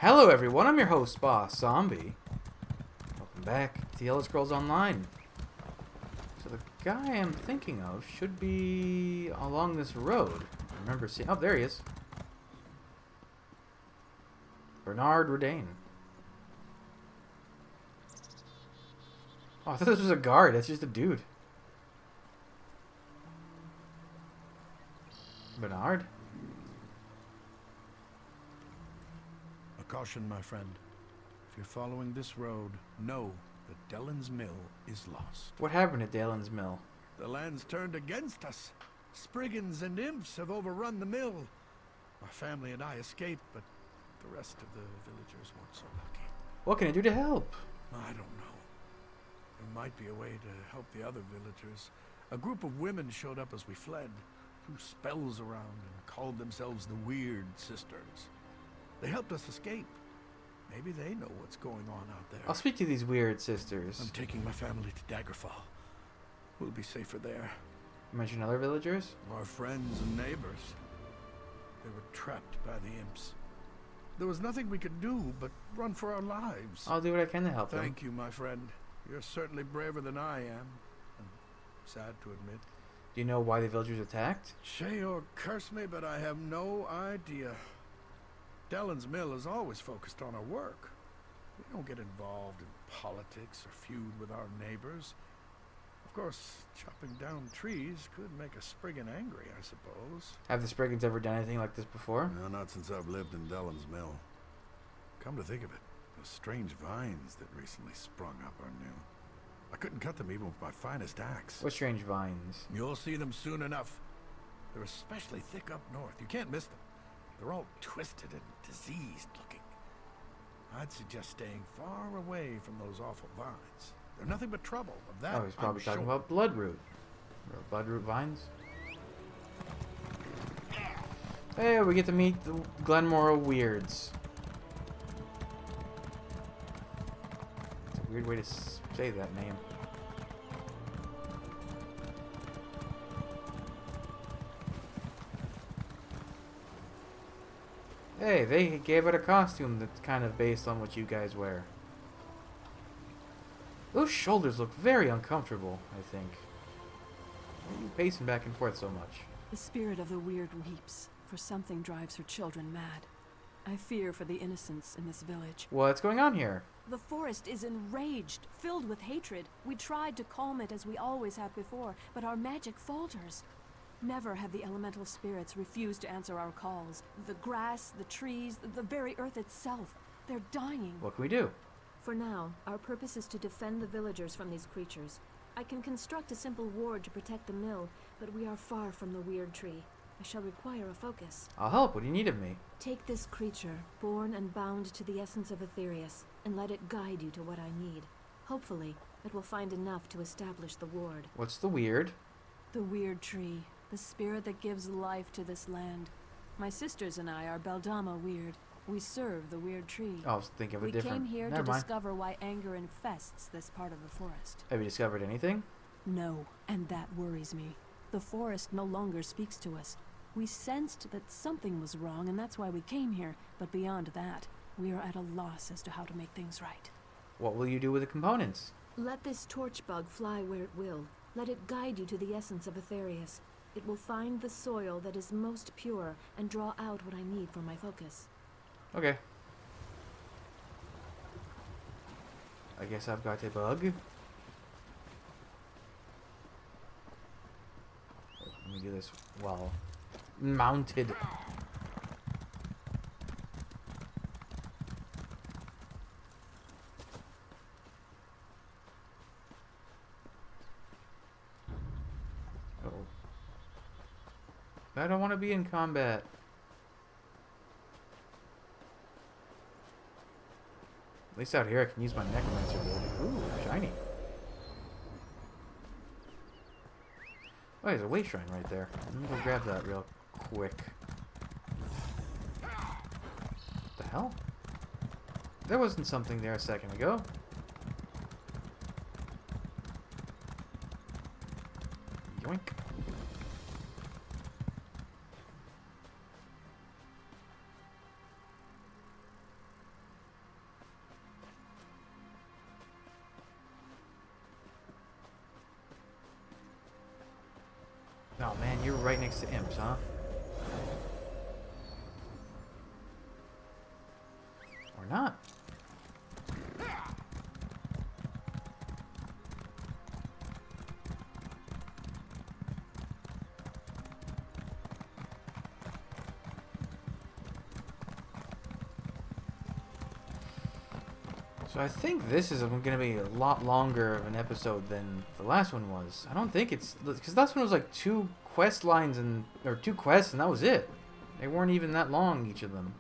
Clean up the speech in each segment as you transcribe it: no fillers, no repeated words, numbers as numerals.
Hello everyone, I'm your host, Boss Zombie. Welcome back to the Elder Scrolls Online. So the guy I'm thinking of should be along this road. I remember seeing... Oh, there he is. Bernard Rodane. Oh, I thought this was a guard. That's just a dude. Bernard? A caution, my friend. If you're following this road, know that Dellen's Mill is lost. What happened at Dalen's Mill? The land's turned against us. Spriggans and imps have overrun the mill. My family and I escaped, but the rest of the villagers weren't so lucky. What can I do to help? I don't know. There might be a way to help the other villagers. A group of women showed up as we fled, threw spells around and called themselves the Weird Sisters. They helped us escape. Maybe they know what's going on out there. I'll speak to these weird sisters. I'm taking my family to Daggerfall. We'll be safer there. You mentioned other villagers? Our friends and neighbors. They were trapped by the imps. There was nothing we could do but run for our lives. I'll do what I can to help them. Thank you, my friend. You're certainly braver than I am. And sad to admit. Do you know why the villagers attacked? Say or curse me, but I have no idea. Dellen's Mill is always focused on our work. We don't get involved in politics or feud with our neighbors. Of course, chopping down trees could make a Spriggan angry, I suppose. Have the Spriggans ever done anything like this before? No, not since I've lived in Dellen's Mill. Come to think of it, those strange vines that recently sprung up are new. I couldn't cut them even with my finest axe. What strange vines? You'll see them soon enough. They're especially thick up north. You can't miss them. They're all twisted and diseased looking. I'd suggest staying far away from those awful vines. They're nothing but trouble. Of that, Oh, he's probably I'm talking sure. about bloodroot. Or bloodroot vines. Hey, we get to meet the Glenmore Weirds. It's a weird way to say that name. Hey, they gave it a costume that's kind of based on what you guys wear. Those shoulders look very uncomfortable, I think. Why are you pacing back and forth so much? The spirit of the weird weeps, for something drives her children mad. I fear for the innocents in this village. What's going on here? The forest is enraged, filled with hatred. We tried to calm it as we always have before, but our magic falters. Never have the elemental spirits refused to answer our calls. The grass, the trees, the very earth itself, they're dying. What can we do? For now, our purpose is to defend the villagers from these creatures. I can construct a simple ward to protect the mill, but we are far from the weird tree. I shall require a focus. I'll help. What do you need of me? Take this creature, born and bound to the essence of Aetherius, and let it guide you to what I need. Hopefully, it will find enough to establish the ward. What's the weird? The weird tree, the spirit that gives life to this land. My sisters and I are Beldama Weird. We serve the weird tree. Oh, I was thinking of a We different... came here to Never mind. discover why anger infests this part of the forest. Have you discovered anything? No, and that worries me. The forest no longer speaks to us. We sensed that something was wrong, and that's why we came here. But beyond that, we are at a loss as to how to make things right. What will you do with the components? Let this torch bug fly where it will. Let it guide you to the essence of Aetherius. It will find the soil that is most pure and draw out what I need for my focus. Okay. I guess I've got a bug. Let me do this while mounted. Oh. I don't want to be in combat. At least out here I can use my necromancer ability. Ooh, shiny. Oh, there's a way shrine right there. Let me go grab that real quick. What the hell? There wasn't something there a second ago. Yoink. Oh man, you're right next to imps, huh? Or not. So I think this is going to be a lot longer of an episode than the last one was. I don't think it's... Because the last one was like 2 quest lines and... Or 2 quests and that was it. They weren't even that long, each of them.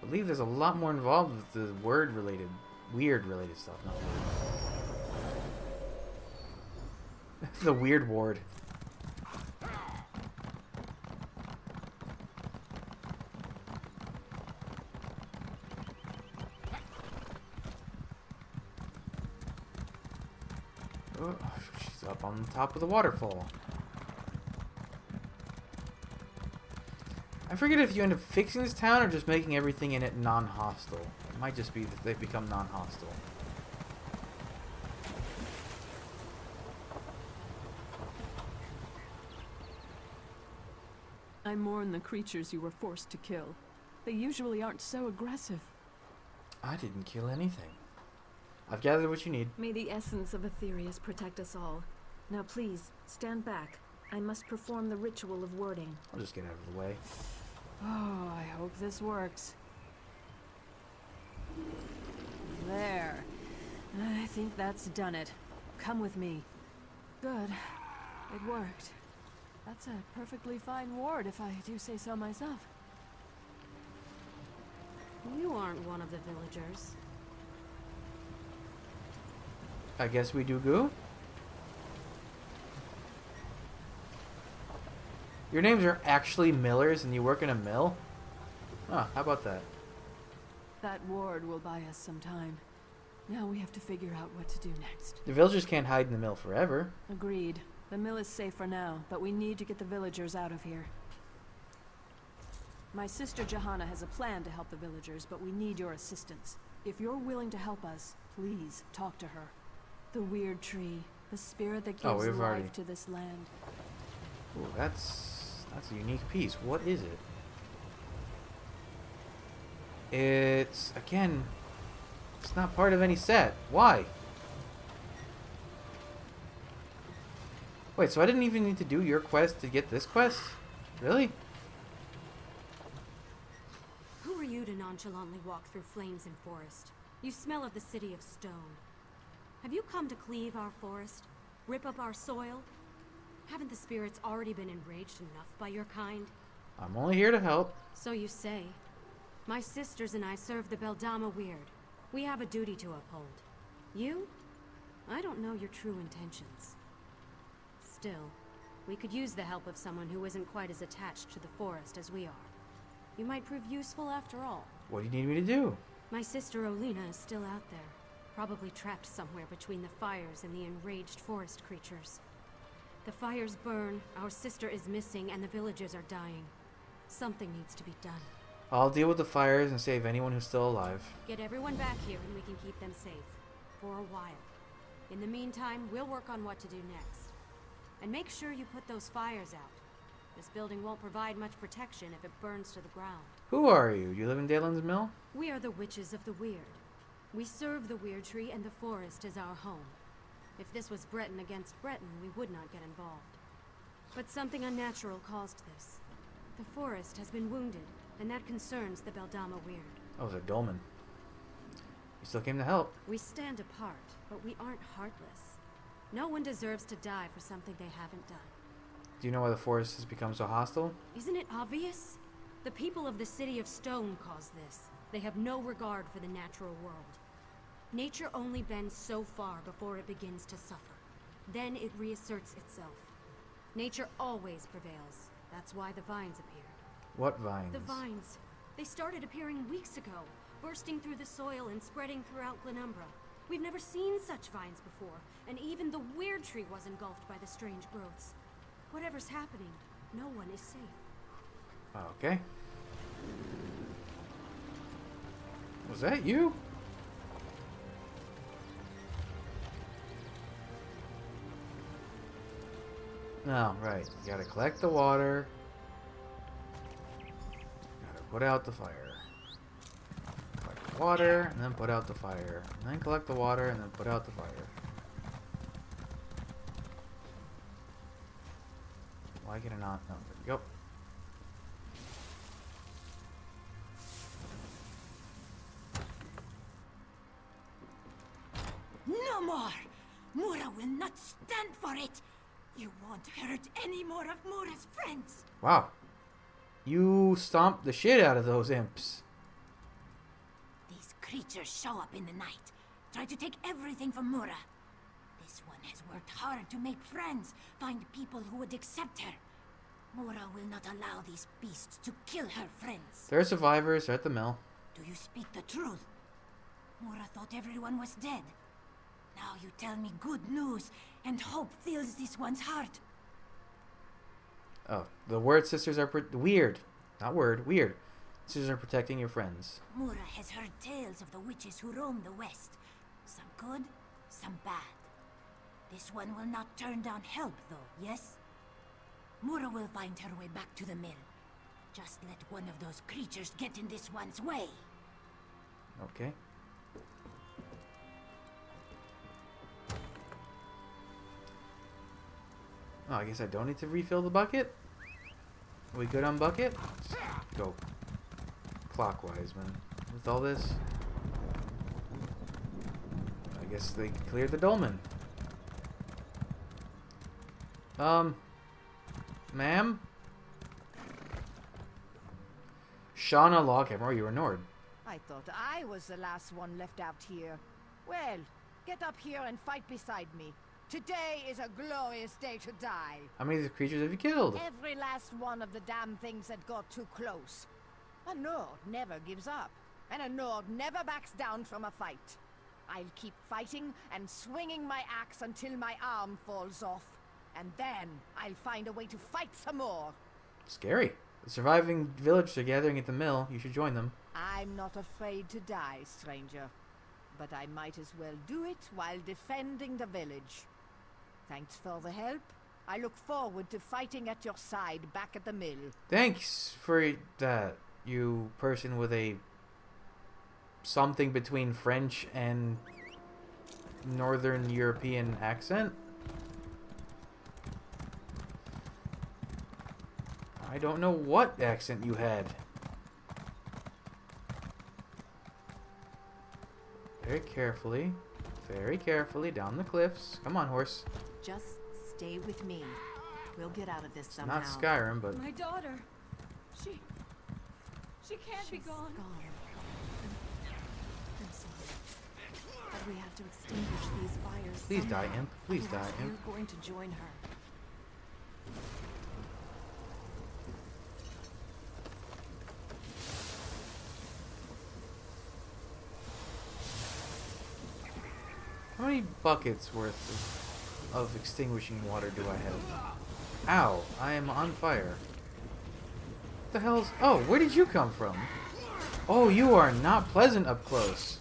I believe there's a lot more involved with the word-related... Weird-related stuff, not weird. The weird ward. Oh, she's up on top of the waterfall. I forget if you end up fixing this town or just making everything in it non-hostile. It might just be that they become non-hostile. I mourn the creatures you were forced to kill. They usually aren't so aggressive. I didn't kill anything. I've gathered what you need. May the essence of Aetherius protect us all. Now please, stand back. I must perform the ritual of wording. I'll just get out of the way. Oh, I hope this works. There. I think that's done it. Come with me. Good. It worked. That's a perfectly fine ward, if I do say so myself. You aren't one of the villagers. I guess we do go. Your names are actually Millers and you work in a mill? Huh, how about that? That ward will buy us some time. Now we have to figure out what to do next. The villagers can't hide in the mill forever. Agreed. The mill is safe for now, but we need to get the villagers out of here. My sister Johanna has a plan to help the villagers, but we need your assistance. If you're willing to help us, please talk to her. The weird tree, the spirit that gives life to this land. Ooh, that's a unique piece. What is it? It's, again, it's not part of any set. Why? Wait, so I didn't even need to do your quest to get this quest? Really? Who are you to nonchalantly walk through flames and forest? You smell of the city of stone. Have you come to cleave our forest? Rip up our soil? Haven't the spirits already been enraged enough by your kind? I'm only here to help. So you say. My sisters and I serve the Beldama Weird. We have a duty to uphold. You? I don't know your true intentions. Still, we could use the help of someone who isn't quite as attached to the forest as we are. You might prove useful after all. What do you need me to do? My sister Olina is still out there, probably trapped somewhere between the fires and the enraged forest creatures. The fires burn, our sister is missing, and the villagers are dying. Something needs to be done. I'll deal with the fires and save anyone who's still alive. Get everyone back here and we can keep them safe. For a while. In the meantime, we'll work on what to do next. And make sure you put those fires out. This building won't provide much protection if it burns to the ground. Who are you? Do you live in Dalen's Mill? We are the Witches of the Weird. We serve the Weird Tree and the forest as our home. If this was Breton against Breton, we would not get involved. But something unnatural caused this. The forest has been wounded, and that concerns the Beldama Weird. Oh, it's a dolmen. You still came to help. We stand apart, but we aren't heartless. No one deserves to die for something they haven't done. Do you know why the forest has become so hostile? Isn't it obvious? The people of the City of Stone caused this. They have no regard for the natural world. Nature only bends so far before it begins to suffer. Then it reasserts itself. Nature always prevails. That's why the vines appeared. What vines? The vines. They started appearing weeks ago, bursting through the soil and spreading throughout Glenumbra. We've never seen such vines before, and even the Weird Tree was engulfed by the strange growths. Whatever's happening, no one is safe. Okay. Was that you? No, right. You gotta collect the water. Gotta put out the fire. Collect the water, and then put out the fire. And then collect the water, and then put out the fire. Why can I not? No, there we go. No more! Mura will not stand for it! You won't hurt any more of Mura's friends! Wow. You stomped the shit out of those imps. These creatures show up in the night, try to take everything from Mura. This one has worked hard to make friends, find people who would accept her. Mura will not allow these beasts to kill her friends. They're survivors. They're at the mill. Do you speak the truth? Mura thought everyone was dead. Now you tell me good news, and hope fills this one's heart. Oh, the word sisters are weird. Not word, weird. Sisters are protecting your friends. Mura has heard tales of the witches who roam the west. Some good, some bad. This one will not turn down help, though, yes? Mura will find her way back to the mill. Just let one of those creatures get in this one's way. Okay. Oh, I guess I don't need to refill the bucket? Are we good on bucket? Just go clockwise, man. With all this. I guess they cleared the dolmen. Ma'am? Shauna Loghammer, you were Nord. I thought I was the last one left out here. Well, get up here and fight beside me. Today is a glorious day to die. How many of the creatures have you killed? Every last one of the damn things that got too close. A Nord never gives up, and a Nord never backs down from a fight. I'll keep fighting and swinging my axe until my arm falls off. And then I'll find a way to fight some more. Scary. The surviving village are gathering at the mill. You should join them. I'm not afraid to die, stranger. But I might as well do it while defending the village. Thanks for the help. I look forward to fighting at your side back at the mill. Thanks for that, you person with a something between French and Northern European accent. I don't know what accent you had. Very carefully down the cliffs. Come on, horse. Just stay with me. We'll get out of this It's somehow. not Skyrim, but My daughter. She can't be She's gone. I'm sorry. But we have to extinguish these fires. please die, somehow. imp. Please die, Otherwise imp. We're going to join her. How many buckets worth of extinguishing water do I have? Ow, I am on fire. What the hell's... Oh, where did you come from? Oh, you are not pleasant up close.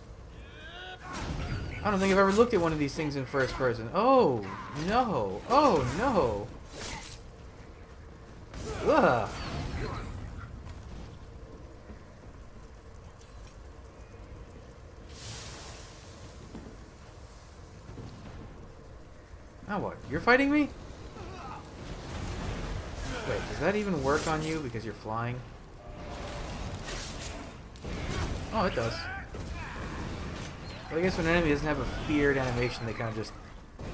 I don't think I've ever looked at one of these things in first person. Oh, no. Oh, no. Ugh. Now what? You're fighting me? Wait, does that even work on you because you're flying? Oh, it does. Well, I guess when an enemy doesn't have a feared animation, they kind of just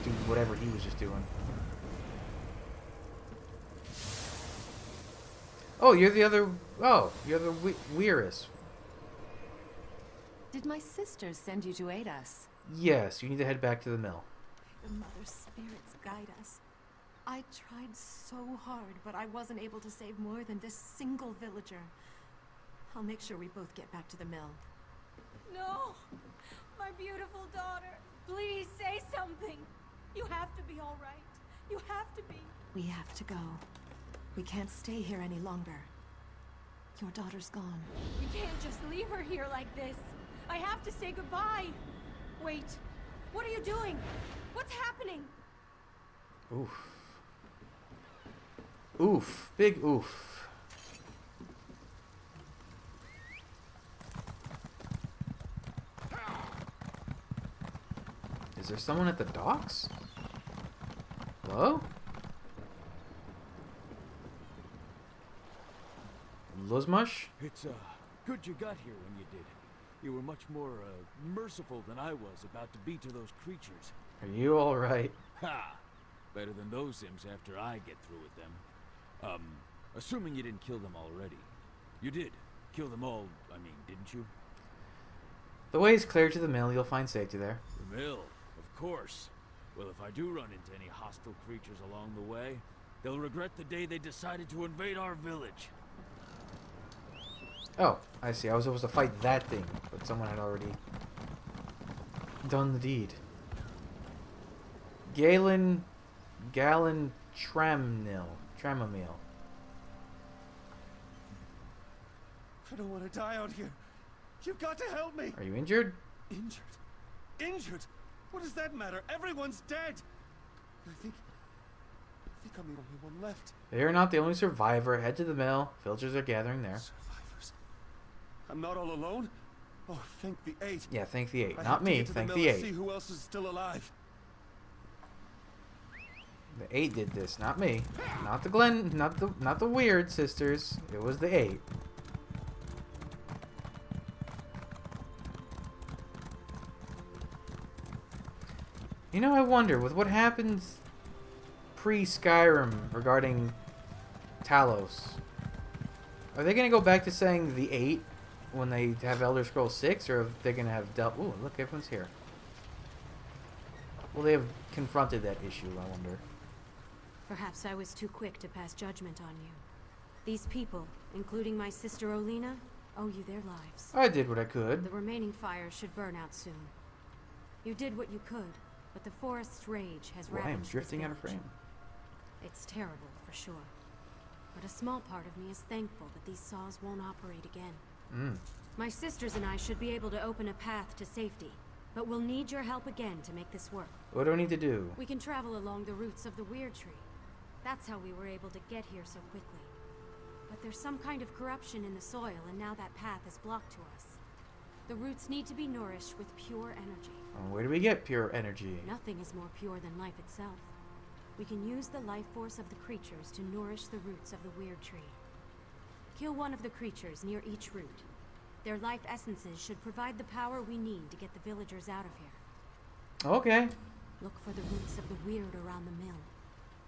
do whatever he was just doing. Oh, you're the other... Oh, you're the Weirus. Did my sisters send you to aid us? Yes, you need to head back to the mill. The Mother Spirits guide us. I tried so hard, but I wasn't able to save more than this single villager. I'll make sure we both get back to the mill. No! My beautiful daughter. Please say something. You have to be all right. You have to be. We have to go. We can't stay here any longer. Your daughter's gone. We can't just leave her here like this. I have to say goodbye. Wait. What are you doing? What's happening? Oof. Oof. Big oof. Is there someone at the docks? Hello? Luzmush? It's, good you got here when you did. You were much more, merciful than I was about to be to those creatures. Are you alright? Ha! Better than those Sims after I get through with them. Assuming you didn't kill them already. You did. Kill them all, I mean, didn't you? The way is clear to the mill. You'll find safety there. The mill, of course. Well, if I do run into any hostile creatures along the way, they'll regret the day they decided to invade our village. Oh, I see. I was supposed to fight that thing, but someone had already done the deed. Galen Tramamil. I don't want to die out here. You've got to help me. Are you injured? Injured? Injured? What does that matter? Everyone's dead. I think I'm the only one left. You're not the only survivor. Head to the mill. Villagers are gathering there. Survivors. I'm not all alone. Oh, thank the 8. Yeah, thank the 8. I Not have to me. get to Thank the the mill and 8. see who else is still alive. The 8 did this, not me. Not the Glen, not the weird sisters. It was the 8. You know, I wonder, with what happens pre-Skyrim regarding Talos, are they going to go back to saying the 8 when they have Elder Scrolls 6, or are they going to have dealt... Ooh, look, everyone's here. Will they have confronted that issue, I wonder? Perhaps I was too quick to pass judgment on you. These people, including my sister Olina, owe you their lives. I did what I could. The remaining fires should burn out soon. You did what you could, but the forest's rage has Ooh, I am ravaged this drifting out of village. frame. It's terrible, for sure. But a small part of me is thankful that these saws won't operate again. My sisters and I should be able to open a path to safety, but we'll need your help again to make this work. What do I need to do? We can travel along the roots of the Weird Tree. That's how we were able to get here so quickly. But there's some kind of corruption in the soil, and now that path is blocked to us. The roots need to be nourished with pure energy. Where do we get pure energy? Nothing is more pure than life itself. We can use the life force of the creatures to nourish the roots of the Weird Tree. Kill one of the creatures near each root. Their life essences should provide the power we need to get the villagers out of here. Okay. Look for the roots of the weird around the mill.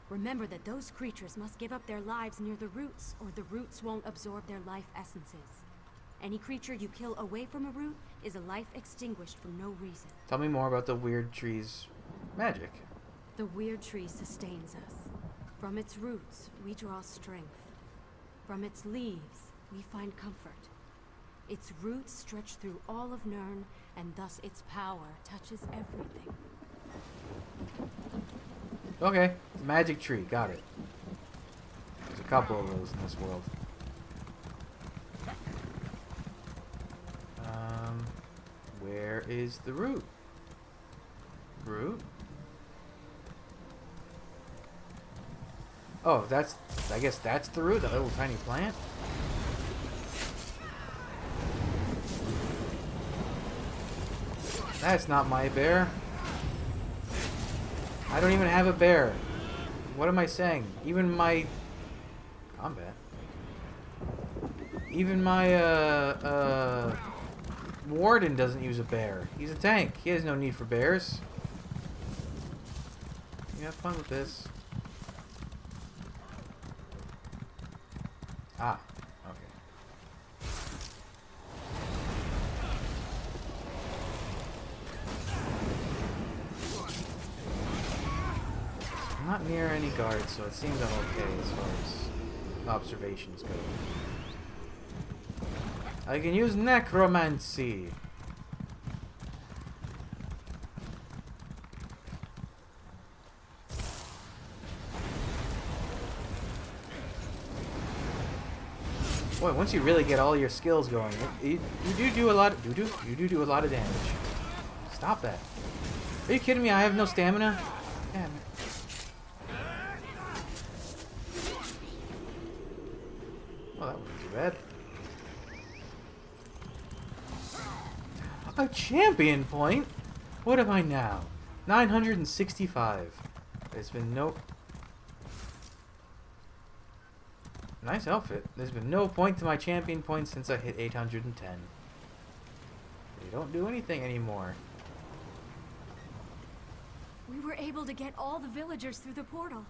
Remember that those creatures must give up their lives near the roots, or the roots won't absorb their life essences. Any creature you kill away from a root is a life extinguished for no reason. Tell me more about the weird tree's magic. The Weird Tree sustains us. From its roots, we draw strength. From its leaves, we find comfort. Its roots stretch through all of Nirn, and thus its power touches everything. Okay. Magic tree. Got it. There's a couple of those in this world. Where is the root? Root? Oh, that's... I guess that's the root, the little tiny plant? That's not my bear. I don't even have a bear. What am I saying? Even my... Combat. Even my, Warden doesn't use a bear. He's a tank. He has no need for bears. You have fun with this. Ah, okay. I'm not near any guards, so it seems I'm okay as far as observations go. I can use necromancy. Boy, once you really get all your skills going, you do a lot. You do a lot of damage. Stop that! Are you kidding me? I have no stamina. Damn it! Oh, that wasn't too bad. A champion point? What am I now? 965. There's been no... Nice outfit. There's been no point to my champion points since I hit 810. They don't do anything anymore. We were able to get all the villagers through the portal.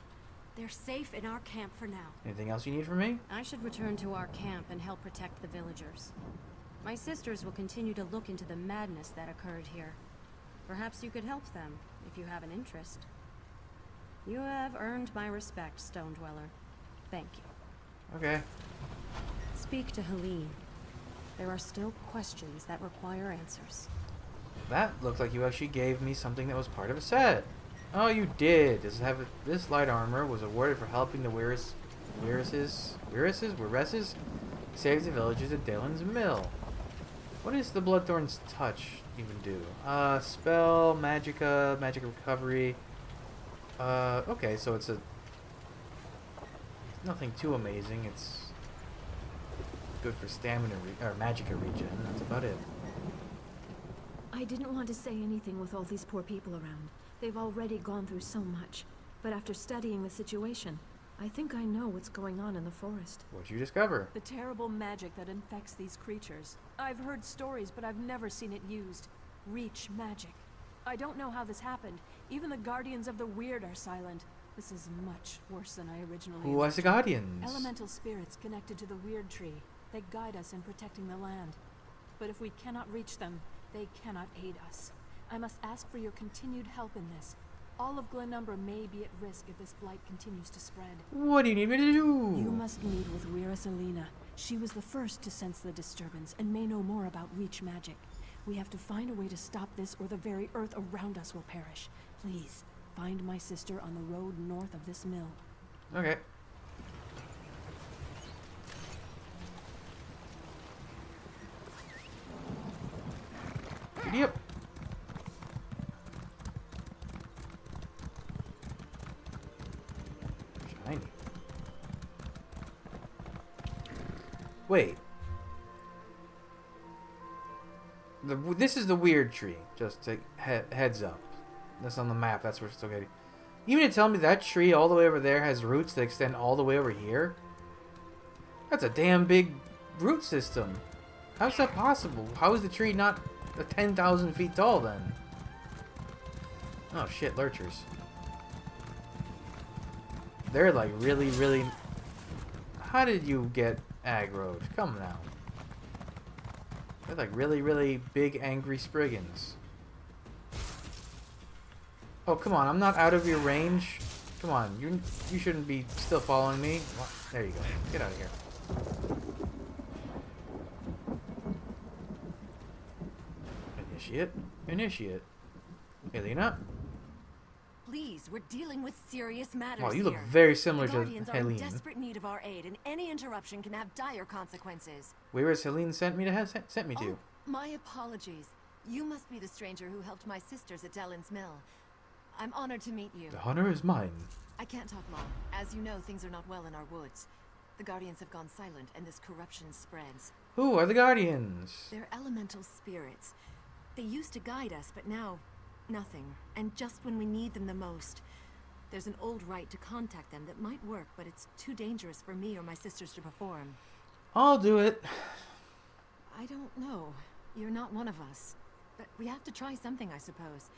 They're safe in our camp for now. Anything else you need from me? I should return to our camp and help protect the villagers. My sisters will continue to look into the madness that occurred here. Perhaps you could help them, if you have an interest. You have earned my respect, Stone Dweller. Thank you. Okay. Speak to Helene. There are still questions that require answers. That looked like you actually gave me something that was part of a set. Oh, you did. This light armor was awarded for helping the Weiresses save the villagers at Dalen's Mill. What does the Bloodthorn's touch even do? Spell, magic recovery. Okay, so it's nothing too amazing. It's good for stamina or magicka regen. That's about it. I didn't want to say anything with all these poor people around. They've already gone through so much. But after studying the situation, I think I know what's going on in the forest. What'd you discover? The terrible magic that infects these creatures. I've heard stories, but I've never seen it used. Reach magic. I don't know how this happened. Even the Guardians of the Weird are silent. This is much worse than I originally Who was the imagined. Guardians? Elemental spirits connected to the Weird Tree. They guide us in protecting the land. But if we cannot reach them, they cannot aid us. I must ask for your continued help in this. All of Glenumbra may be at risk if this blight continues to spread. What do you need me to do? You must meet with Weiresselina. She was the first to sense the disturbance and may know more about Reach magic. We have to find a way to stop this or the very earth around us will perish. Please, find my sister on the road north of this mill. Okay. Giddy up. Shiny. Wait. This is the weird tree. Just to heads up. That's on the map. That's where it's still getting. You mean to tell me that tree all the way over there has roots that extend all the way over here? That's a damn big root system. How's that possible? How is the tree not 10,000 feet tall then? Oh shit, lurchers. They're like really, really... How did you get aggroed? Come now. They're like really, really big, angry Spriggans. Oh, come on. I'm not out of your range. Come on. You shouldn't be still following me. What? There you go. Get out of here. Initiate. Helena? Please, we're dealing with serious matters. Wow, you look here. very similar The to Guardians are in Helene. desperate need of our aid, and any interruption can have dire consequences. Where is Helene sent me to? Oh, my apologies. You must be the stranger who helped my sisters at Dalen's Mill. I'm honored to meet you. The honor is mine. I can't talk long. As you know, things are not well in our woods. The Guardians have gone silent, and this corruption spreads. Who are the Guardians? They're elemental spirits. They used to guide us, but now, nothing. And just when we need them the most. There's an old rite to contact them that might work, but it's too dangerous for me or my sisters to perform. I'll do it. I don't know. You're not one of us. But we have to try something, I suppose.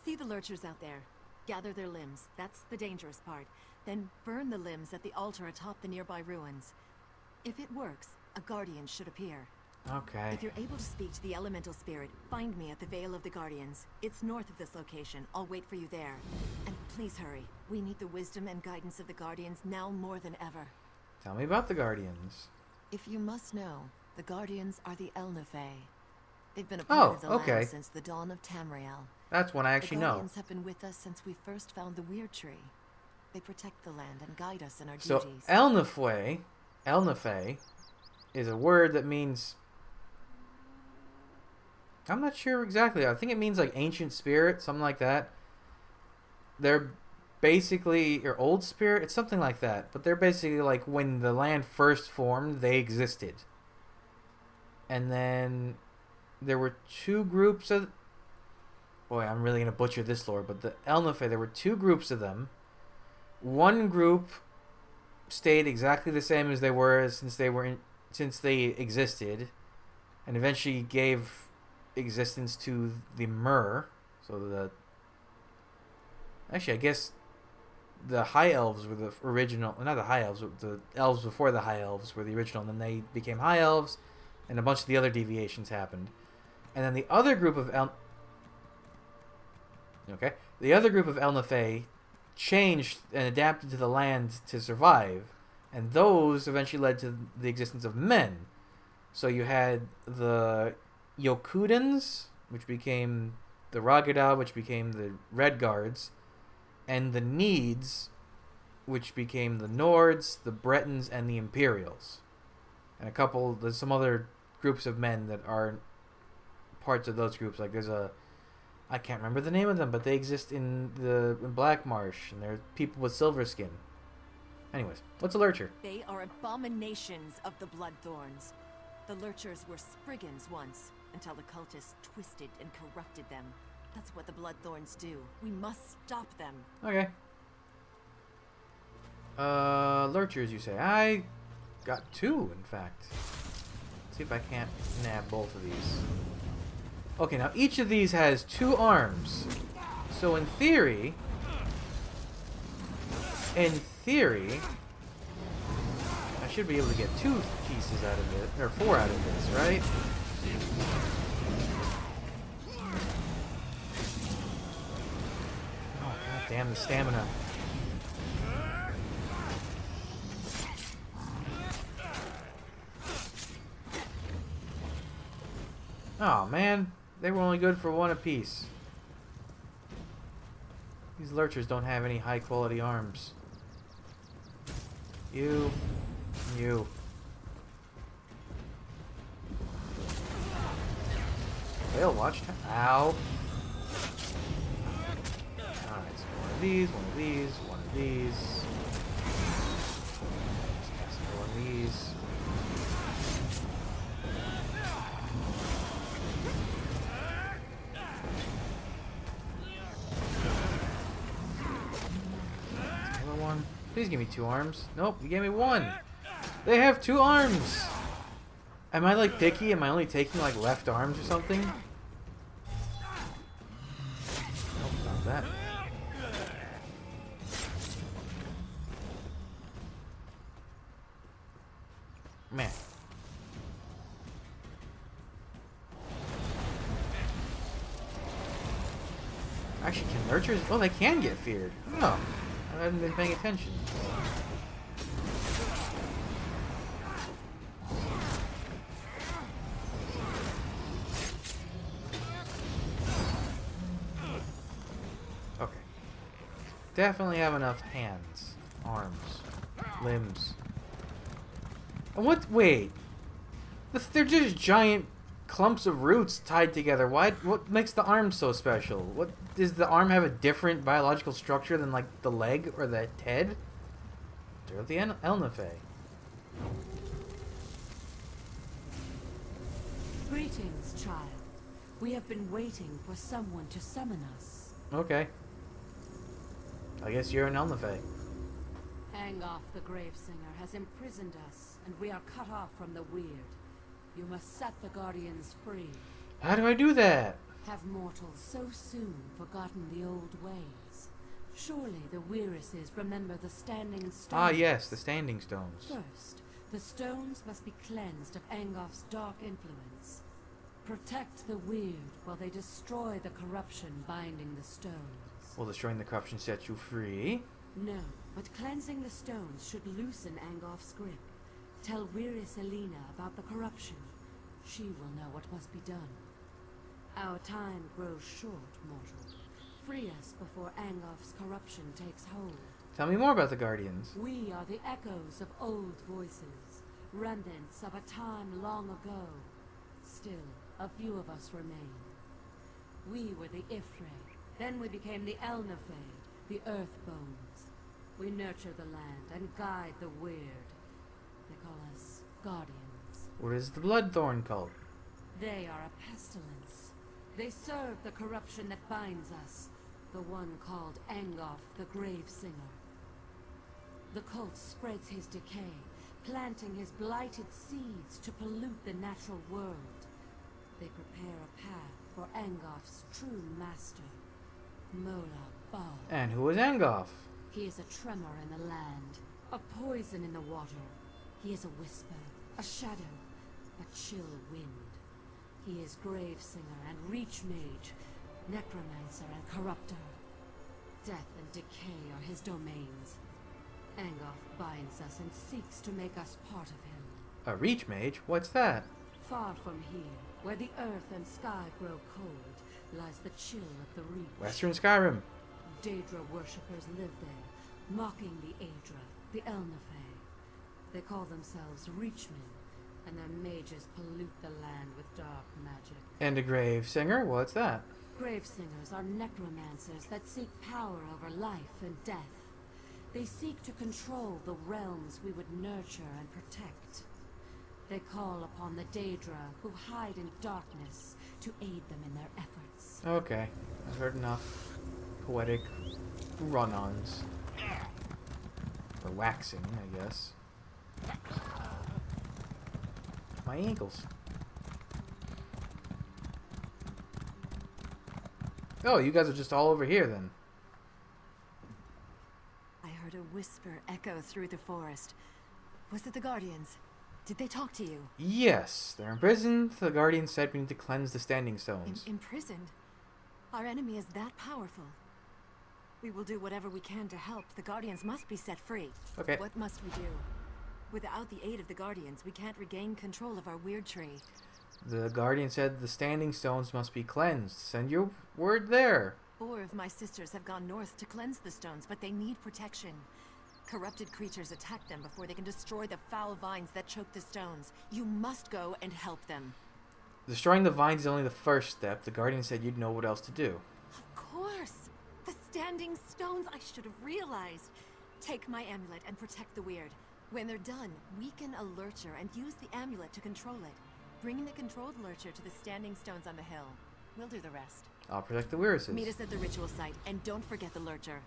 See the lurchers out there. Gather their limbs. That's the dangerous part. Then burn the limbs at the altar atop the nearby ruins. If it works, a guardian should appear. Okay. If you're able to speak to the elemental spirit, find me at the Vale of the Guardians. It's north of this location. I'll wait for you there. And please hurry. We need the wisdom and guidance of the Guardians now more than ever. Tell me about the Guardians. If you must know, the Guardians are the Elnafey. They've been a part of the land since the dawn of Tamriel. That's one I actually know. The Guardians have been with us since we first found the Weird Tree. They protect the land and guide us in our duties. So Elnafey is a word that means... I'm not sure exactly. I think it means like ancient spirit, something like that. They're basically, or old spirit, it's something like that. But they're basically like when the land first formed, they existed. And then there were two groups of... Boy, I'm really going to butcher this lore, but the Elnathay, there were two groups of them. One group stayed exactly the same as they were since they existed, and eventually gave existence to the Myr. So the... Actually, I guess the High Elves were the original... Not the High Elves, the Elves before the High Elves were the original, and then they became High Elves, and a bunch of the other deviations happened. And then the other group of the other group of Elnathay changed and adapted to the land to survive, and those eventually led to the existence of men. So you had the Yokudans, which became the Ragada, which became the Red Guards, and the Needs, which became the Nords, the Bretons, and the Imperials. And there's some other groups of men that are parts of those groups. Like I can't remember the name of them, but they exist in Black Marsh, and they're people with silver skin. Anyways, what's a Lurcher? They are abominations of the Bloodthorns. The Lurchers were Spriggans once, until the cultists twisted and corrupted them. That's what the Bloodthorns do. We must stop them. Okay. Lurchers, you say? I got two, in fact. Let's see if I can't nab both of these. Okay, now each of these has 2 arms. So in theory, I should be able to get 2 pieces out of it, or 4 out of this, right? Oh, god damn the stamina. Oh man, they were only good for 1 apiece. These Lurchers don't have any high quality arms. You. They'll watch time. Ow. Alright, so one of these, one of these, one of these. Just cast one of these. Please give me 2 arms. Nope, you gave me 1. They have 2 arms. Am I like picky? Am I only taking like left arms or something? Nope, not that. Man. Actually, can Lurchers... Oh, they can get feared. Oh. I haven't been paying attention. Okay. Definitely have enough hands, arms, limbs. And what? Wait. They're just giant clumps of roots tied together. Why? What makes the arm so special? What does the arm have a different biological structure than like the leg or the head? They're the Elnathay. Greetings, child. We have been waiting for someone to summon us. Okay. I guess you're an Elnathay. Angoff the Gravesinger has imprisoned us, and we are cut off from the Weird. You must set the Guardians free. How do I do that? Have mortals so soon forgotten the old ways? Surely the Weirises remember the Standing Stones. Ah, yes, the Standing Stones. First, the stones must be cleansed of Angoff's dark influence. Protect the Weird while they destroy the corruption binding the stones. Will destroying the corruption set you free? No, but cleansing the stones should loosen Angoff's grip. Tell Weiris Elena about the corruption. She will know what must be done. Our time grows short, mortal. Free us before Angoff's corruption takes hold. Tell me more about the Guardians. We are the echoes of old voices, remnants of a time long ago. Still, a few of us remain. We were the Ifrei, then we became the Elnathay, the Earth Bones. We nurture the land and guide the weird. They call us Guardians. What is the Bloodthorn cult? They are a pestilence. They serve the corruption that binds us, the one called Angoff the Gravesinger. The cult spreads his decay, planting his blighted seeds to pollute the natural world. They prepare a path for Angoff's true master, Mola Bal. And who is Angoff? He is a tremor in the land, a poison in the water. He is a whisper, a shadow, a chill wind. He is Gravesinger and Reach Mage, Necromancer and Corruptor. Death and decay are his domains. Angoff binds us and seeks to make us part of him. A Reach Mage? What's that? Far from here, where the earth and sky grow cold, lies the chill of the Reach. Western Skyrim. Daedra worshippers live there, mocking the Aedra, the Elnafay. They call themselves Reachmen, and their mages pollute the land with dark magic. And a Gravesinger? What's that? Gravesingers are necromancers that seek power over life and death. They seek to control the realms we would nurture and protect. They call upon the Daedra, who hide in darkness, to aid them in their efforts. Okay, I've heard enough poetic run-ons. Or waxing, I guess. My ankles. Oh, you guys are just all over here then. I heard a whisper echo through the forest. Was it the Guardians? Did they talk to you? Yes, they're imprisoned. The Guardian said we need to cleanse the Standing Stones. Imprisoned? Our enemy is that powerful. We will do whatever we can to help. The Guardians must be set free. Okay. What must we do? Without the aid of the Guardians, we can't regain control of our weird tree. The Guardian said the Standing Stones must be cleansed. Send your word there. 4 of my sisters have gone north to cleanse the stones, but they need protection. Corrupted creatures attack them before they can destroy the foul vines that choke the stones. You must go and help them. Destroying the vines is only the first step. The Guardian said you'd know what else to do. Of course! The standing stones, I should have realized. Take my amulet and protect the weird. When they're done, weaken a lurcher and use the amulet to control it. Bring the controlled lurcher to the standing stones on the hill. We'll do the rest. I'll protect the Weiruses. Meet us at the ritual site, and don't forget the lurcher.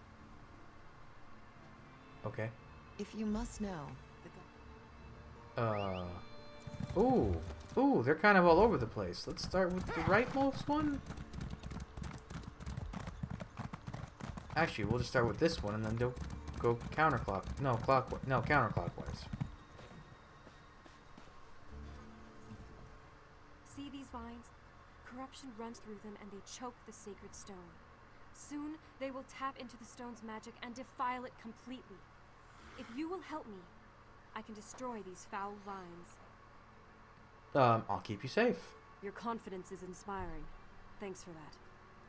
Okay. If you must know, Ooh, they're kind of all over the place. Let's start with the rightmost one. Actually, we'll just start with this one and then go counterclockwise. See these vines? Corruption runs through them and they choke the sacred stone. Soon, they will tap into the stone's magic and defile it completely. If you will help me, I can destroy these foul vines. I'll keep you safe. Your confidence is inspiring. Thanks for that.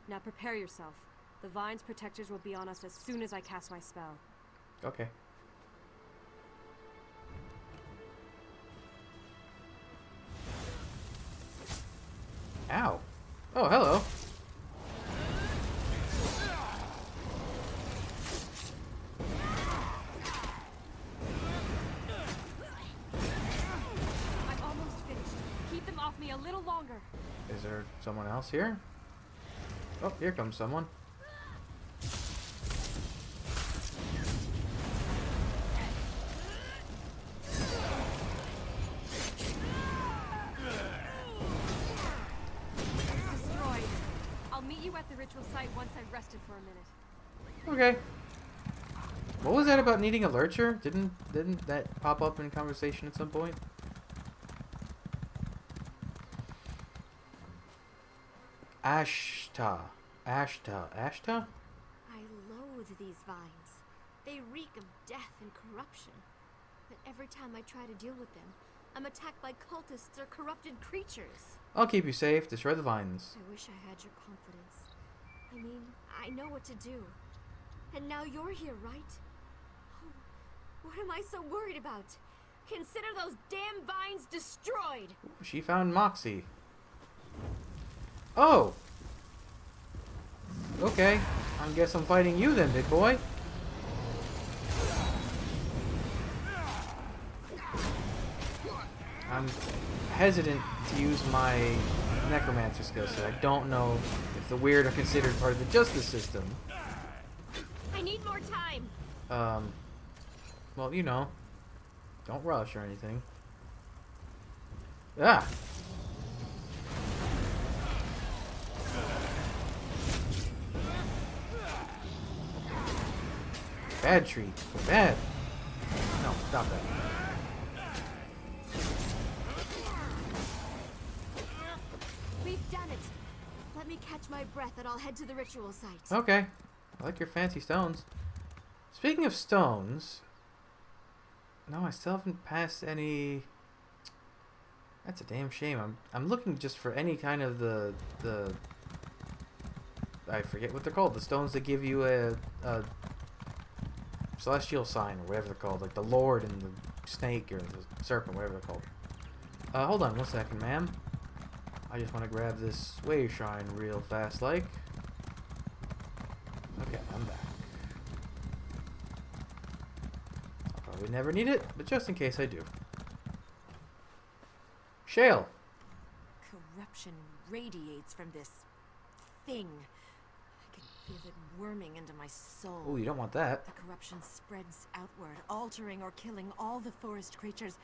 Now prepare yourself. The vine's protectors will be on us as soon as I cast my spell. Okay. Ow. Oh, hello. I'm almost finished. Keep them off me a little longer. Is there someone else here? Oh, here comes someone. Destroyed. I'll meet you at the ritual site once I've rested for a minute. Okay. What was that about needing a lurcher? Didn't that pop up in conversation at some point? Ashta. I loathe these vines. They reek of death and corruption. But every time I try to deal with them, I'm attacked by cultists or corrupted creatures. I'll keep you safe. Destroy the vines. I wish I had your confidence. I mean, I know what to do. And now you're here, right? Oh, what am I so worried about? Consider those damn vines destroyed! She found Moxie. Oh! Okay. I guess I'm fighting you then, big boy. I'm hesitant to use my necromancer skill set. I don't know if the weird are considered part of the justice system. I need more time. Well, you know, don't rush or anything. Ah! Bad tree. Bad. No, stop that. We've done it. Let me catch my breath and I'll head to the ritual site. Okay. I like your fancy stones. Speaking of stones... No, I still haven't passed any... That's a damn shame. I'm looking just for any kind of the I forget what they're called. The stones that give you a celestial sign or whatever they're called. Like the Lord and the snake or the serpent, whatever they're called. Hold on 1 second, ma'am. I just want to grab this wave shrine real fast like. Okay, I'm back. I'll probably never need it, but just in case I do. Shale. Corruption radiates from this thing. I can feel it worming into my soul. Oh, you don't want that. The corruption spreads outward, altering or killing all the forest creatures.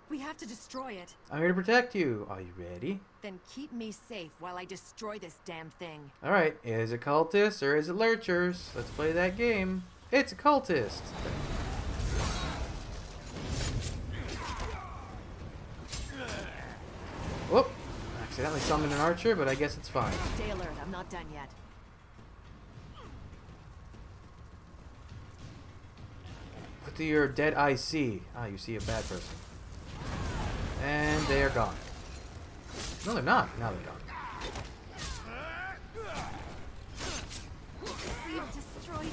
We have to destroy it. I'm here to protect you. Are you ready? Then keep me safe while I destroy this damn thing. Alright, is it cultists or is it lurchers? Let's play that game. It's a cultist. Whoop! Accidentally summoned an archer, but I guess it's fine. Stay alert, I'm not done yet. What do your dead eyes see? Ah, you see a bad person. And they are gone. No, they're not. Now they're gone. We've destroyed it.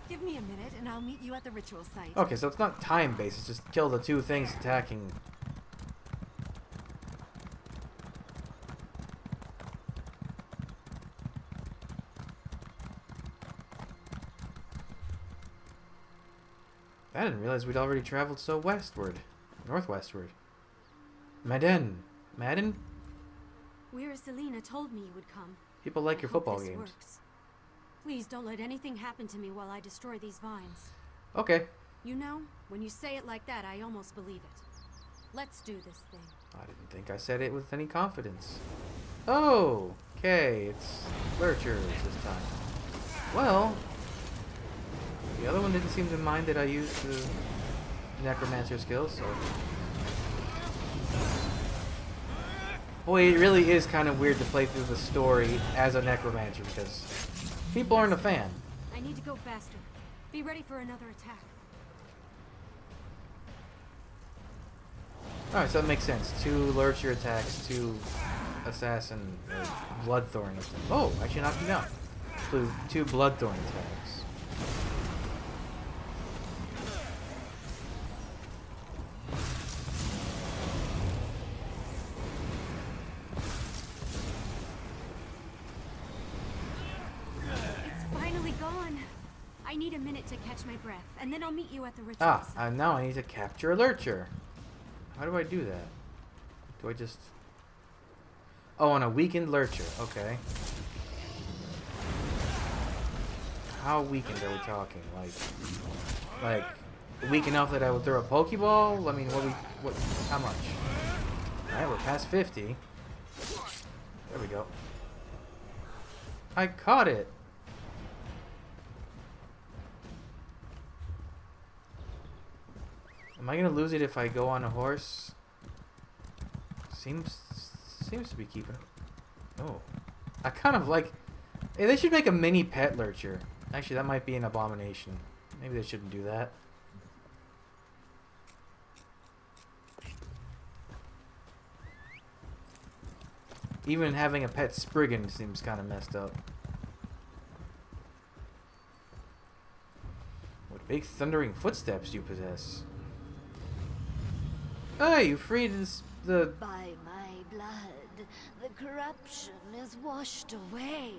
Give me a minute and I'll meet you at the ritual site. Okay, so it's not time-based. It's just kill the two things attacking. I didn't realize we'd already traveled so westward. Northwestward. Madden. Madden? Weir Selena told me you would come. People like your I hope football this games. works. Please don't let anything happen to me while I destroy these vines. Okay. You know, when you say it like that, I almost believe it. Let's do this thing. I didn't think I said it with any confidence. Oh, okay, it's lurchers this time. Well, the other one didn't seem to mind that I used the necromancer skills, so... Boy, it really is kind of weird to play through the story as a necromancer because people aren't a fan. I need to go faster. Be ready for another attack. Alright, so that makes sense. 2 lurcher attacks, 2 assassin bloodthorn attacks. Oh, actually knocked me down. 2 bloodthorn attacks. I need a minute to catch my breath, and then I'll meet you at the ritual site. And now I need to capture a lurcher. How do I do that? Do I just... Oh, on a weakened lurcher. Okay. How weakened are we talking? Like weak enough that I would throw a Pokeball? I mean, what, how much? Alright, we're past 50. There we go. I caught it! Am I gonna lose it if I go on a horse? Seems to be keeping it. Oh. I kind of like... Hey, they should make a mini pet lurcher. Actually, that might be an abomination. Maybe they shouldn't do that. Even having a pet Spriggan seems kind of messed up. What big thundering footsteps you possess. Hey, you freed the... By my blood, the corruption is washed away.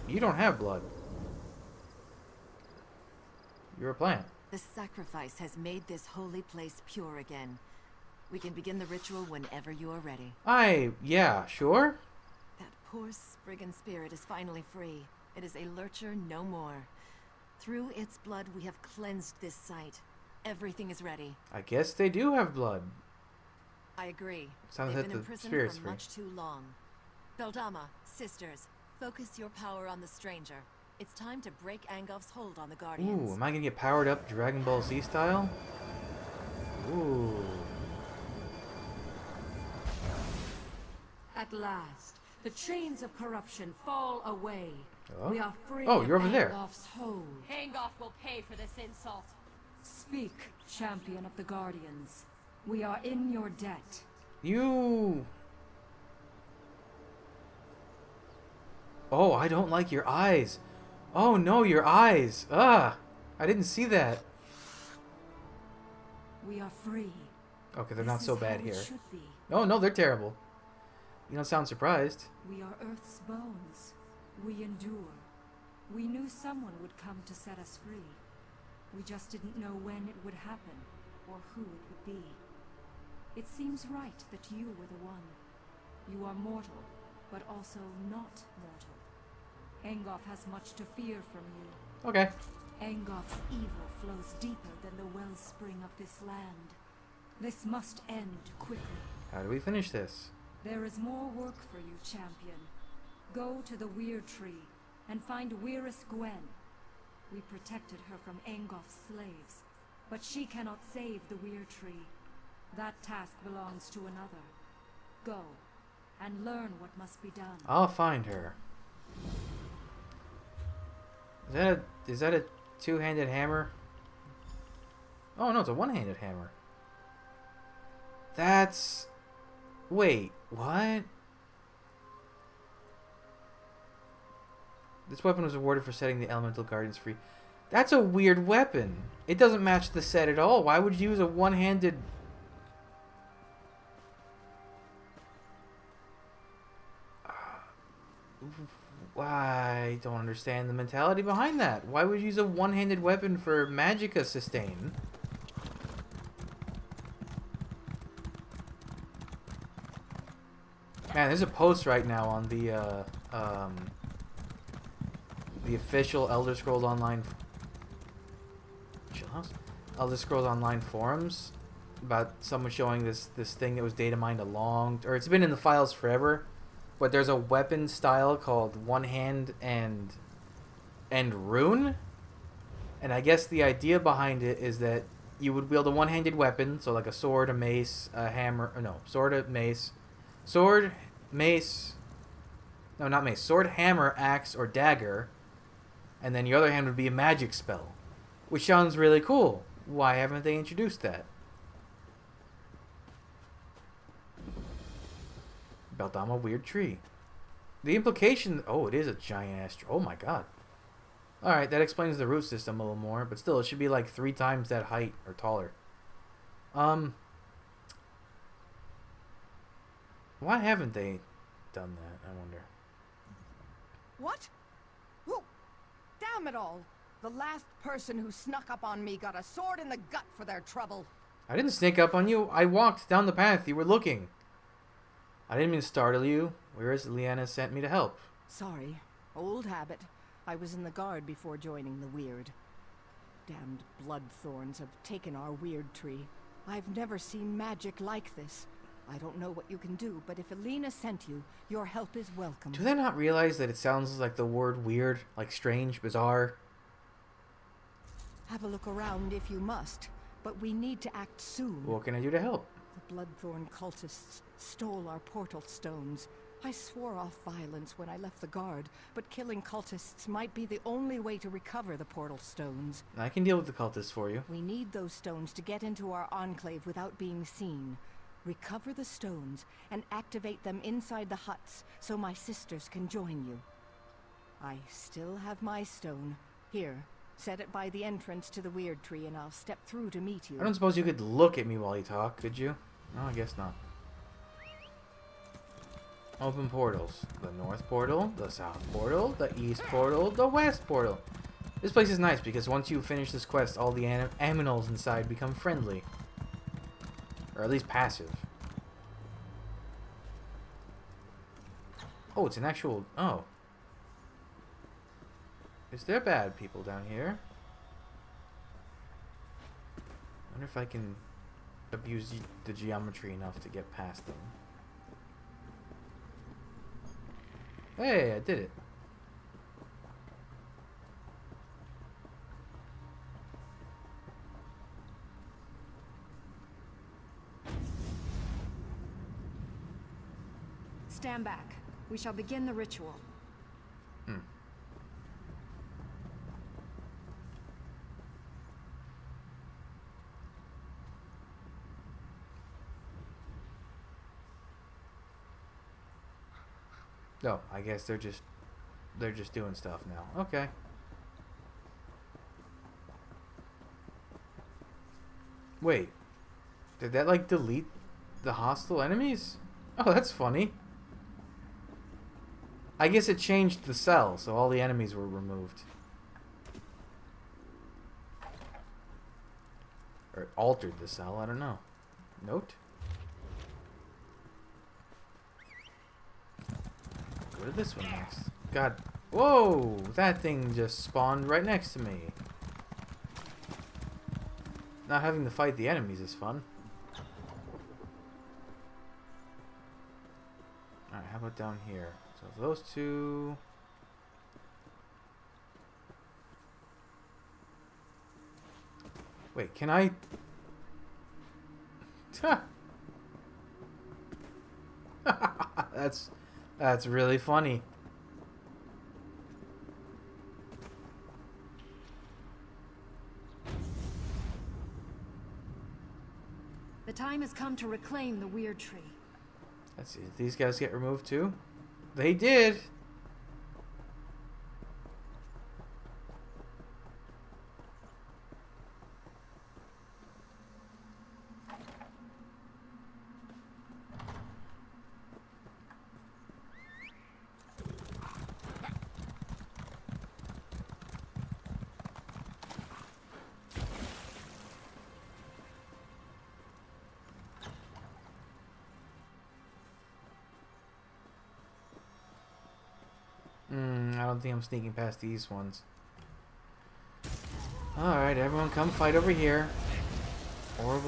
You don't have blood. You're a plant. The sacrifice has made this holy place pure again. We can begin the ritual whenever you are ready. Yeah, sure. That poor Spriggan spirit is finally free. It is a lurcher no more. Through its blood we have cleansed this site. Everything is ready. I guess they do have blood. I agree. Sounds They've like been the imprisoned spirit's for free. much too long. Beldama, sisters, focus your power on the stranger. It's time to break Angolf's hold on the Guardians. Ooh, am I gonna get powered up Dragon Ball Z style? Ooh. At last, the chains of corruption fall away. Oh. We are free Oh, you're of over there. Angolf's hold. Angolf will pay for this insult. Speak, champion of the Guardians. We are in your debt. You... Oh, I don't like your eyes. Oh no, your eyes. Ah, I didn't see that. We are free. Okay, they're not This so is bad how it here. should be. Oh no, they're terrible. You don't sound surprised. We are Earth's bones. We endure. We knew someone would come to set us free. We just didn't know when it would happen, or who it would be. It seems right that you were the one. You are mortal, but also not mortal. Angolf has much to fear from you. Okay. Angolf's evil flows deeper than the wellspring of this land. This must end quickly. How do we finish this? There is more work for you, champion. Go to the Weird Tree and find Weirus Gwen. We protected her from Angolf's slaves, but she cannot save the Weird Tree. That task belongs to another. Go and learn what must be done. I'll find her. Is that a two-handed hammer? Oh no, it's a one-handed hammer. That's... Wait, what? This weapon was awarded for setting the Elemental Guardians free. That's a weird weapon. It doesn't match the set at all. Why would you use a one-handed... I don't understand the mentality behind that. Why would you use a one-handed weapon for magicka sustain? Man, there's a post right now on the official Elder Scrolls Online Elder Scrolls Online forums about someone showing this thing that was data mined or it's been in the files forever. But there's a weapon style called One Hand and Rune. And I guess the idea behind it is that you would wield a one-handed weapon, so like a sword, a mace, a hammer, or no, sword, a mace, sword, mace, no, not mace, sword, hammer, axe, or dagger, and then your other hand would be a magic spell, which sounds really cool. Why haven't they introduced that? Beldama Weird Tree. The implication... Oh, it is a giant ass tree. Oh my god. Alright, that explains the root system a little more, but still, it should be like 3 times that height or taller. Why haven't they done that, I wonder? What? Who? Damn it all! The last person who snuck up on me got a sword in the gut for their trouble. I didn't sneak up on you. I walked down the path. You were looking. I didn't mean to startle you. Whereas Leanna sent me to help. Sorry. Old habit. I was in the guard before joining the Weird. Damned bloodthorns have taken our Weird Tree. I've never seen magic like this. I don't know what you can do, but if Alina sent you, your help is welcome. Do they not realize that it sounds like the word weird? Like strange, bizarre? Have a look around if you must, but we need to act soon. What can I do to help? The Bloodthorn cultists stole our portal stones. I swore off violence when I left the guard, but killing cultists might be the only way to recover the portal stones. I can deal with the cultists for you. We need those stones to get into our enclave without being seen. Recover the stones and activate them inside the huts so my sisters can join you. I still have my stone. Here, set it by the entrance to the Weird Tree and I'll step through to meet you. I don't suppose you could look at me while you talk, could you? No, I guess not. Open portals. The north portal, the south portal, the east portal, the west portal. This place is nice because once you finish this quest, all the aminals inside become friendly. Or at least passive. Oh, it's an actual... Oh. Is there bad people down here? I wonder if I can abuse the geometry enough to get past them. Hey, I did it. Stand back. We shall begin the ritual. Oh, I guess they're just doing stuff now. Okay. Wait. Did that like delete the hostile enemies? Oh, that's funny. I guess it changed the cell, so all the enemies were removed. Or it altered the cell, I don't know. Note? Go to this one next. God. Whoa! That thing just spawned right next to me. Not having to fight the enemies is fun. Alright, how about down here? So those two... Wait, can I... That's really funny. The time has come to reclaim the weird tree. Let's see, did these guys get removed too? They did! I don't think I'm sneaking past these ones. Alright, everyone come fight over here. Or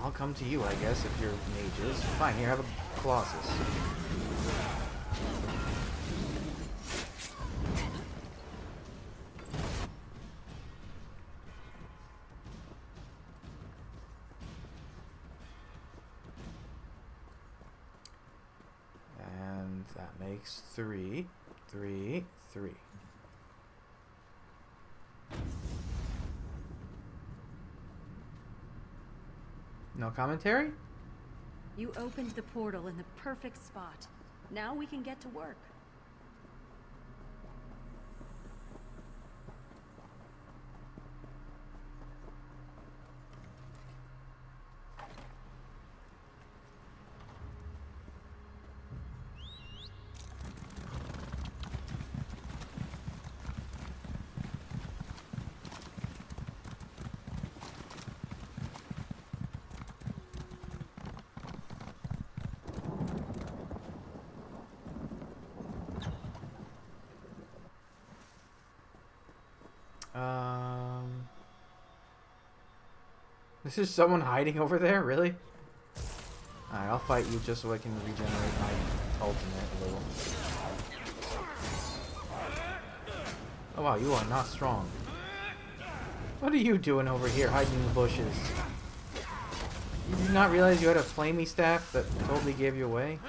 I'll come to you, I guess, if you're mages. Fine, here, have a Colossus. And that makes 3, 3, 3. No commentary? You opened the portal in the perfect spot. Now we can get to work. This is someone hiding over there? Really? Alright, I'll fight you just so I can regenerate my ultimate a little. Oh wow, you are not strong. What are you doing over here hiding in the bushes? Did you not realize you had a flamey staff that totally gave you away?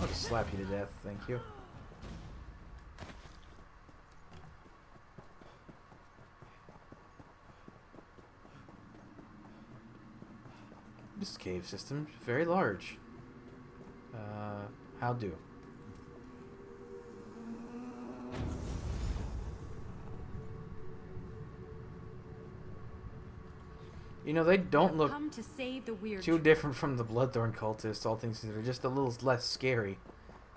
I'll just slap you to death, thank you. This cave system is very large. How do? You know, they don't look Come to save the weird too different from the Bloodthorn cultists, all things considered. Just a little less scary.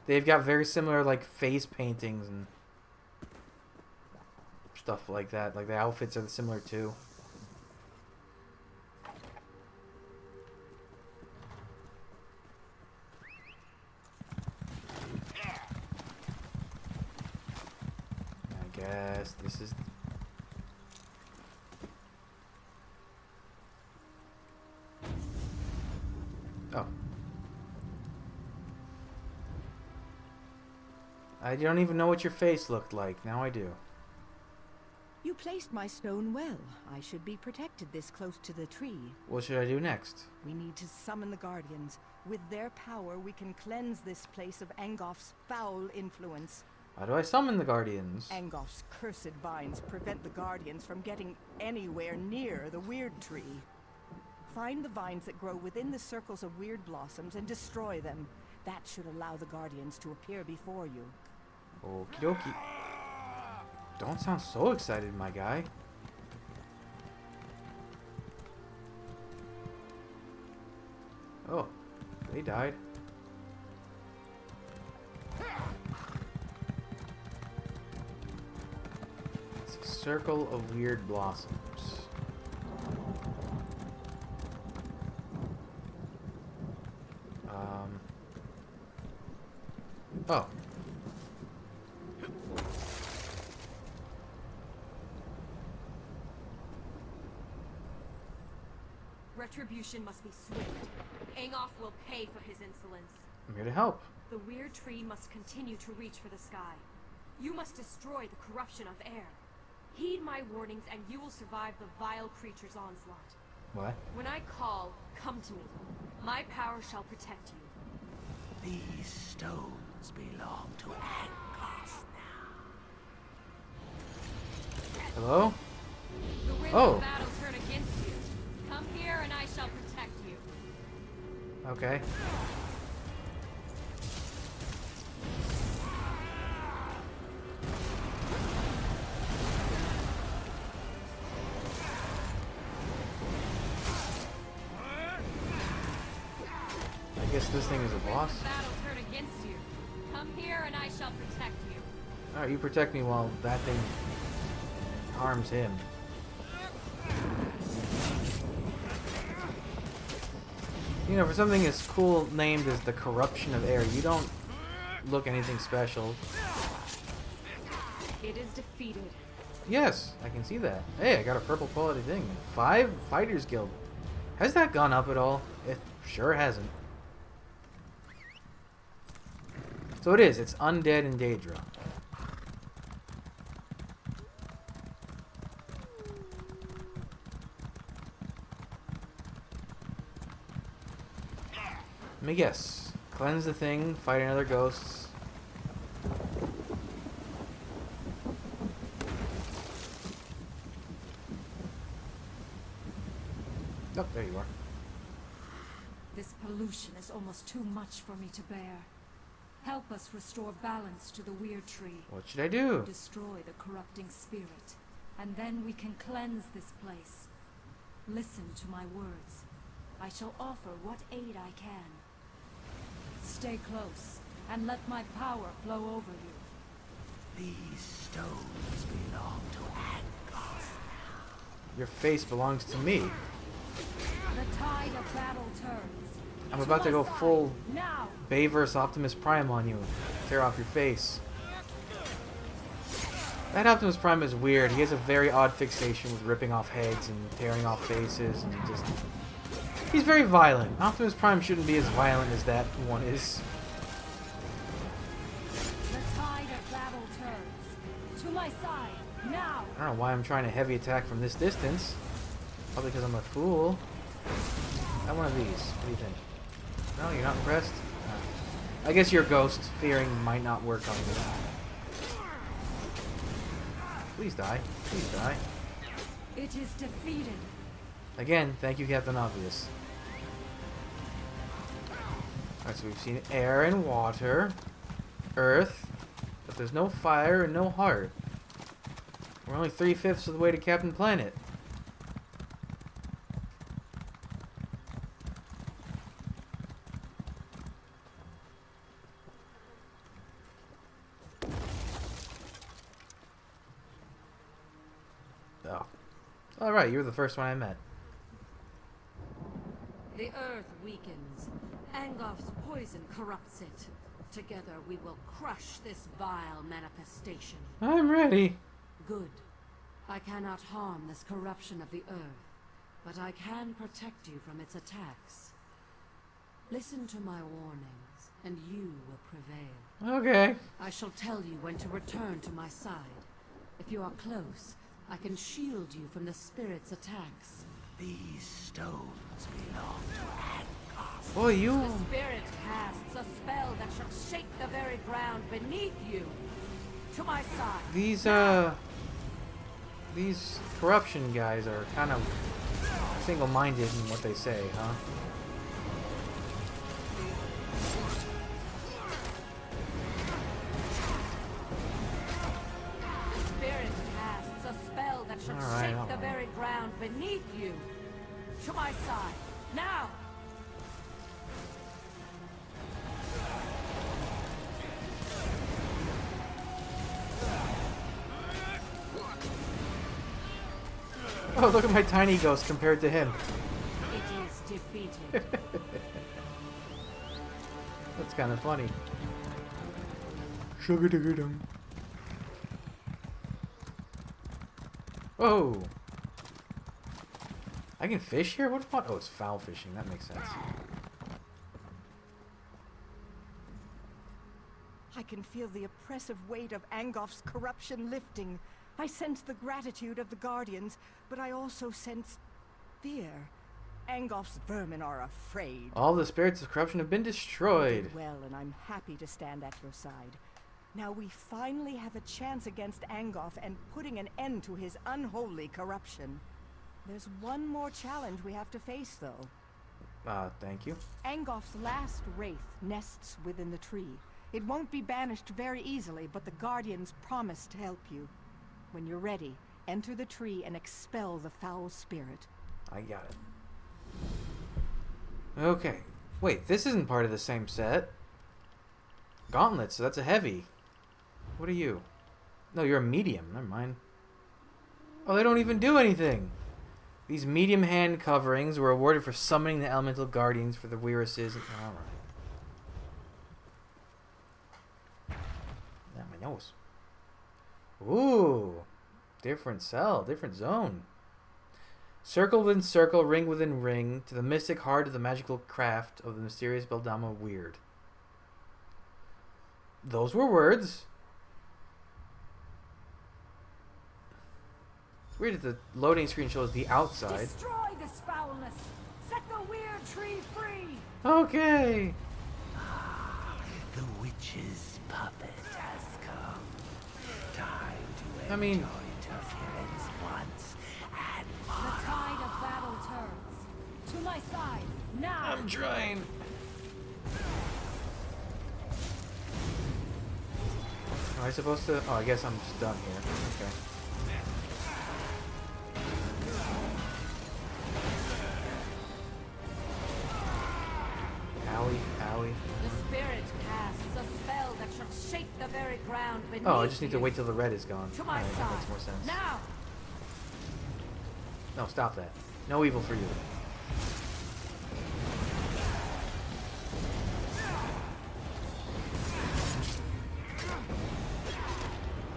They've got very similar, like, face paintings and stuff like that. Like, the outfits are similar, too. I guess this is... Oh. I don't even know what your face looked like. Now I do. You placed my stone well. I should be protected this close to the tree. What should I do next? We need to summon the Guardians. With their power, we can cleanse this place of Angoff's foul influence. How do I summon the Guardians? Angoff's cursed vines prevent the Guardians from getting anywhere near the Weird Tree. Find the vines that grow within the circles of weird blossoms and destroy them. That should allow the Guardians to appear before you. Okie dokie. Don't sound so excited, my guy. Oh, they died. It's a circle of weird blossoms. Oh. Retribution must be swift. Angoff will pay for his insolence. I'm here to help. The weird tree must continue to reach for the sky. You must destroy the corruption of air. Heed my warnings and you will survive the vile creature's onslaught. What? When I call, come to me. My power shall protect you. These stones belong to Angoff now. Hello? The winds Oh. of battle turn against you. Come here and I shall protect you. Okay. I guess this thing is a boss. The battle turn against you. Come here and I shall protect you. Alright, you protect me while that thing harms him. You know, for something as cool named as the corruption of air, you don't look anything special. It is defeated. Yes, I can see that. Hey, I got a purple quality thing. 5 Fighters Guild. Has that gone up at all? It sure hasn't. So it is. It's Undead and Daedra. Let me guess. Cleanse the thing, fight another ghost. Oh, there you are. This pollution is almost too much for me to bear. Help us restore balance to the Weird Tree. What should I do? Destroy the corrupting spirit, and then we can cleanse this place. Listen to my words. I shall offer what aid I can. Stay close, and let my power flow over you. These stones belong to Angoff. Your face belongs to me. The tide of battle turns. I'm about to go full Now! Bayverse Optimus Prime on you. Tear off your face. That Optimus Prime is weird. He has a very odd fixation with ripping off heads and tearing off faces and just... He's very violent. Optimus Prime shouldn't be as violent as that one is. The tide of battle turns. To my side, now! I don't know why I'm trying to heavy attack from this distance. Probably because I'm a fool. Got one of these. What do you think? No, you're not impressed? No. I guess your ghost fearing might not work on you. Please die. Please die. It is defeated. Again, thank you, Captain Obvious. Alright, so we've seen air and water, earth, but there's no fire and no heart. We're only 3/5 of the way to Captain Planet. right, you were the first one I met. The earth weakens. Angof's poison corrupts it. Together we will crush this vile manifestation. I'm ready. Good. I cannot harm this corruption of the earth, but I can protect you from its attacks. Listen to my warnings, and you will prevail. Okay. I shall tell you when to return to my side. If you are close, I can shield you from the spirit's attacks. These stones belong to Angof. Boy, you... The spirit casts a spell that shall shake the very ground beneath you. To my side. These corruption guys are kind of single-minded in what they say, huh? The spirit casts a spell that shall Alright, shake the very ground beneath you. To my side. Now! Oh, look at my tiny ghost compared to him. It is defeated. That's kind of funny. Sugar digger dum. Whoa! I can fish here? What? Oh, it's foul fishing. That makes sense. I can feel the oppressive weight of Angof's corruption lifting. I sense the gratitude of the Guardians, but I also sense fear. Angof's vermin are afraid. All the spirits of corruption have been You destroyed. did well, and I'm happy to stand at your side. Now we finally have a chance against Angof and putting an end to his unholy corruption. There's one more challenge we have to face, though. Thank you. Angof's last wraith nests within the tree. It won't be banished very easily, but the Guardians promise to help you. When you're ready, enter the tree and expel the foul spirit. I got it. Okay. Wait, this isn't part of the same set. Gauntlet, so that's a heavy. What are you? No, you're a medium. Never mind. Oh, they don't even do anything. These medium hand coverings were awarded for summoning the elemental guardians for the Weiruses. Alright. Yeah, my nose. Ooh. Different cell, different zone. Circle within circle, ring within ring, to the mystic heart of the magical craft of the mysterious Beldama Weird. Those were words. It's weird that the loading screen shows the outside. Destroy this foulness! Set the weird tree free! Okay. The witch's puppet has come. Time to I mean, interference once and The tide of battle turns. To my side, now! I'm trying. Am I supposed to? Oh, I guess I'm just done here. Okay. Owie, owie. The spirit casts a spell that shall shake the very ground beneath Oh, I just need to you. wait till the red is gone. To my Alright, that makes side. more sense. Now! No, stop that. No evil for you.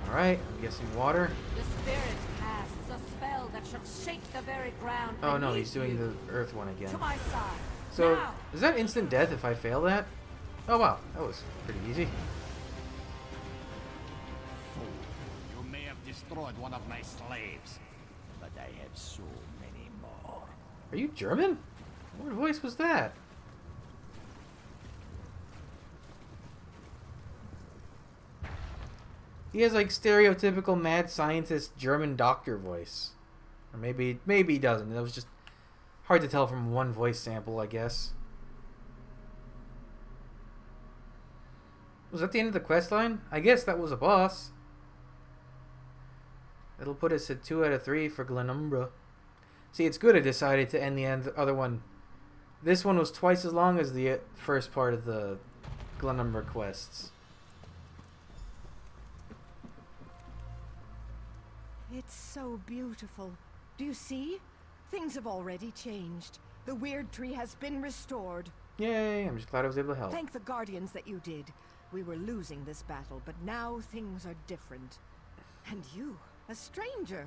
Alright, I'm guessing water. The spirit casts a spell that shall shake the very ground Oh no, beneath he's doing you. the earth one again. To my side. So, Now! is that instant death if I fail that? Oh wow, that was pretty easy. You may have destroyed one of my slaves, but I have so many more. Are you German? What voice was that? He has like stereotypical mad scientist German doctor voice. Or maybe he doesn't. It was just hard to tell from one voice sample, I guess. Was that the end of the quest line? I guess that was a boss. It'll put us at 2 out of 3 for Glenumbra. See, it's good I decided to end the other one. This one was twice as long as the first part of the Glenumbra quests. It's so beautiful. Do you see? Things have already changed. The weird tree has been restored. Yay, I'm just glad I was able to help. Thank the Guardians that you did. We were losing this battle, but now things are different. And you, a stranger.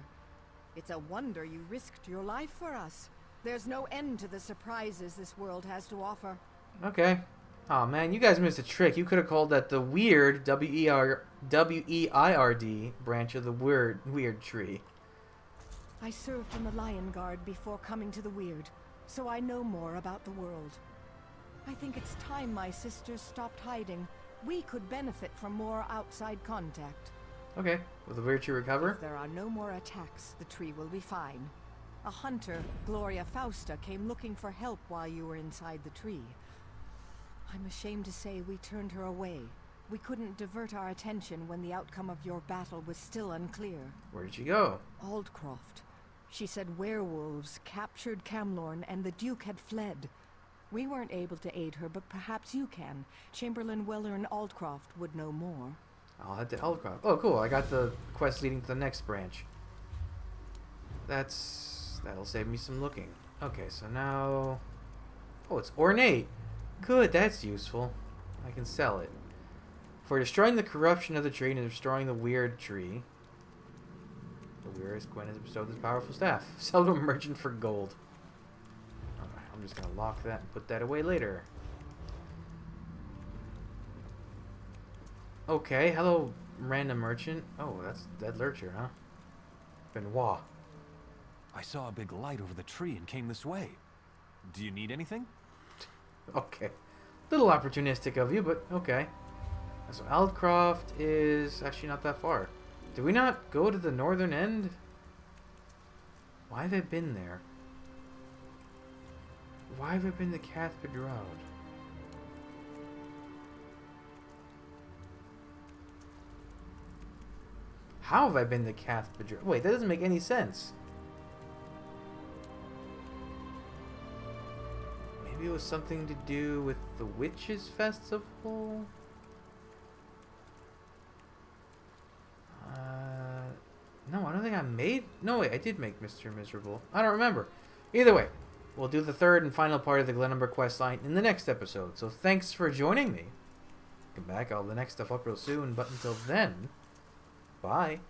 It's a wonder you risked your life for us. There's no end to the surprises this world has to offer. Okay. Oh man, you guys missed a trick. You could have called that the weird W-E-I-R-D branch of the weird tree. I served in the Lion Guard before coming to the Weird, so I know more about the world. I think it's time my sisters stopped hiding. We could benefit from more outside contact. Okay. Will the weird tree recover? If there are no more attacks, the tree will be fine. A hunter, Gloria Fausta, came looking for help while you were inside the tree. I'm ashamed to say we turned her away. We couldn't divert our attention when the outcome of your battle was still unclear. Where did she go? Aldcroft. She said werewolves captured Camlorn and the Duke had fled. We weren't able to aid her, but perhaps you can. Chamberlain Weller and Aldcroft would know more. I'll head to Eldcroft. Oh, cool. I got the quest leading to the next branch. That'll save me some looking. Okay, so now... Oh, it's ornate. Good, that's useful. I can sell it. For destroying the corruption of the tree and destroying the weird tree, the weirdest Gwen has bestowed this powerful staff. Sell to a merchant for gold. Alright, I'm just going to lock that and put that away later. Okay, hello, random merchant. Oh, that's Dead Lurcher, huh? Benoit. I saw a big light over the tree and came this way. Do you need anything? Okay. Little opportunistic of you, but okay. So Aldcroft is actually not that far. Did we not go to the northern end? Why have I been there? Why have I been to Cathbad Road? How have I been to Cathbad Road? Wait, that doesn't make any sense. Maybe it was something to do with the Witches' Festival? No, I don't think I made... No, wait, I did make Mr. Miserable. I don't remember. Either way, we'll do the third and final part of the Glenumber quest line in the next episode. So thanks for joining me. Come back, I'll have the next stuff up real soon. But until then, bye.